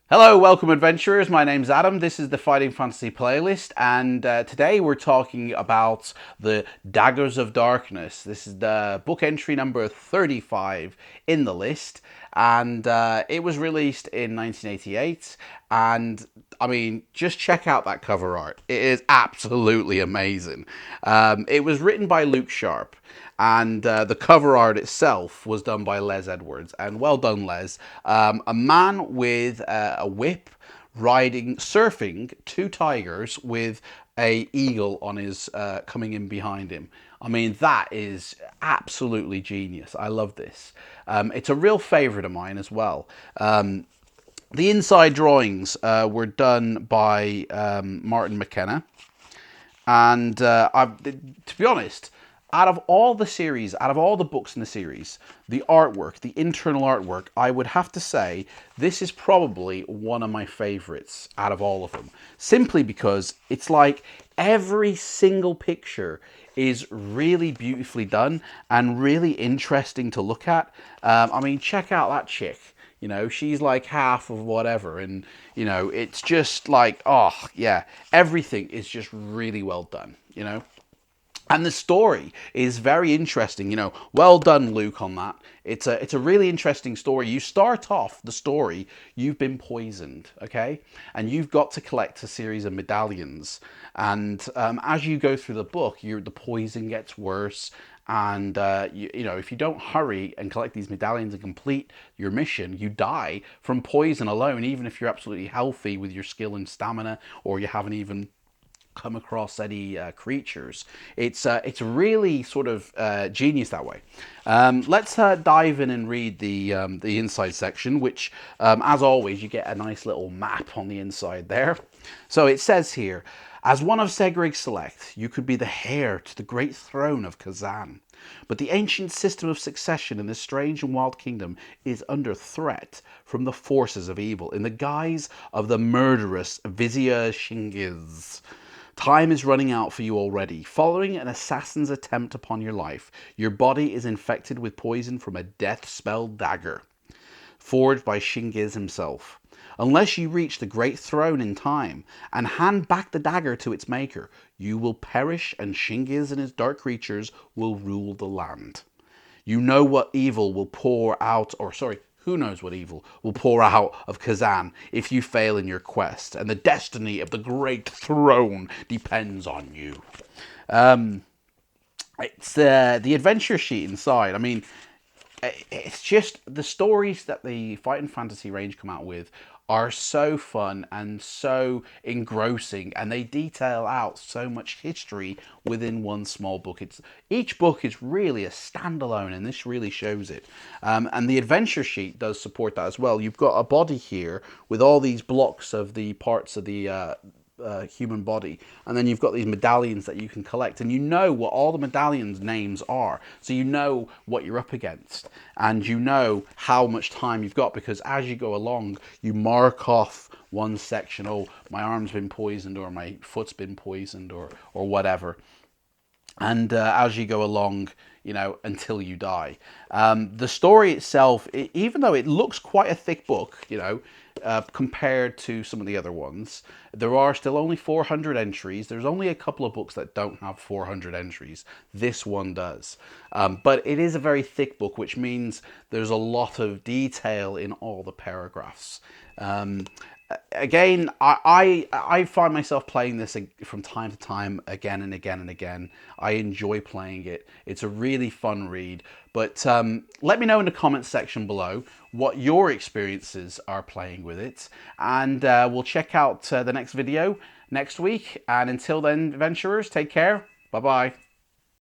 Hello, welcome adventurers. My name's Adam. This is the Fighting Fantasy playlist, and today we're talking about the Daggers of Darkness. This is the book entry number 35 in the list, and it was released in 1988. And I mean, just check out that cover art. It is absolutely amazing. It was written by Luke Sharp, and the cover art itself was done by Les Edwards. And well done, Les. A man with a whip surfing two tigers with a eagle on his coming in behind him. I mean, that is absolutely genius. I love this. It's a real favorite of mine as well. The inside drawings were done by Martin McKenna, and to be honest, out of all the series, out of all the books in the series, the artwork, the internal artwork, I would have to say this is probably one of my favorites out of all of them. Simply because it's like every single picture is really beautifully done and really interesting to look at. I mean, check out that chick. You know, she's like half of whatever, and you know, it's just like, oh yeah, everything is just really well done, you know. And the story is very interesting, you know. Well done, Luke, on that. It's a really interesting story. You start off the story, you've been poisoned, okay? And you've got to collect a series of medallions. And as you go through the book, the poison gets worse. And, you know, if you don't hurry and collect these medallions and complete your mission, you die from poison alone, even if you're absolutely healthy with your skill and stamina, or you haven't even come across any creatures. It's really sort of genius that way. Let's dive in and read the inside section, which, as always, you get a nice little map on the inside there. So it says here, as one of Segrig's select, you could be the heir to the great throne of Kazan. But the ancient system of succession in this strange and wild kingdom is under threat from the forces of evil in the guise of the murderous Vizier Shingiz. Time is running out for you already. Following an assassin's attempt upon your life, your body is infected with poison from a death-spelled dagger, forged by Shingiz himself. Unless you reach the great throne in time and hand back the dagger to its maker, you will perish and Shingiz and his dark creatures will rule the land. You know what evil will pour out, or sorry, who knows what evil will pour out of Kazan if you fail in your quest, and the destiny of the great throne depends on you. It's the adventure sheet inside. I mean, it's just the stories that the Fight and Fantasy range come out with are so fun and so engrossing, and they detail out so much history within one small book. Each book is really a standalone, and this really shows it. And the adventure sheet does support that as well. You've got a body here with all these blocks of the parts of the human body, and then you've got these medallions that you can collect, and you know what all the medallions names are, so you know what you're up against, and you know how much time you've got, because as you go along you mark off one section. Oh, my arm's been poisoned, or my foot's been poisoned, or whatever. And as you go along, you know, until you die. The story itself, even though it looks quite a thick book, you know, compared to some of the other ones, there are still only 400 entries. There's only a couple of books that don't have 400 entries. This one does. But it is a very thick book, which means there's a lot of detail in all the paragraphs. Again, I find myself playing this from time to time, again and again and again. I enjoy playing it. It's a really fun read. But let me know in the comments section below what your experiences are playing with it. And we'll check out the next video next week. And until then, adventurers, take care. Bye-bye.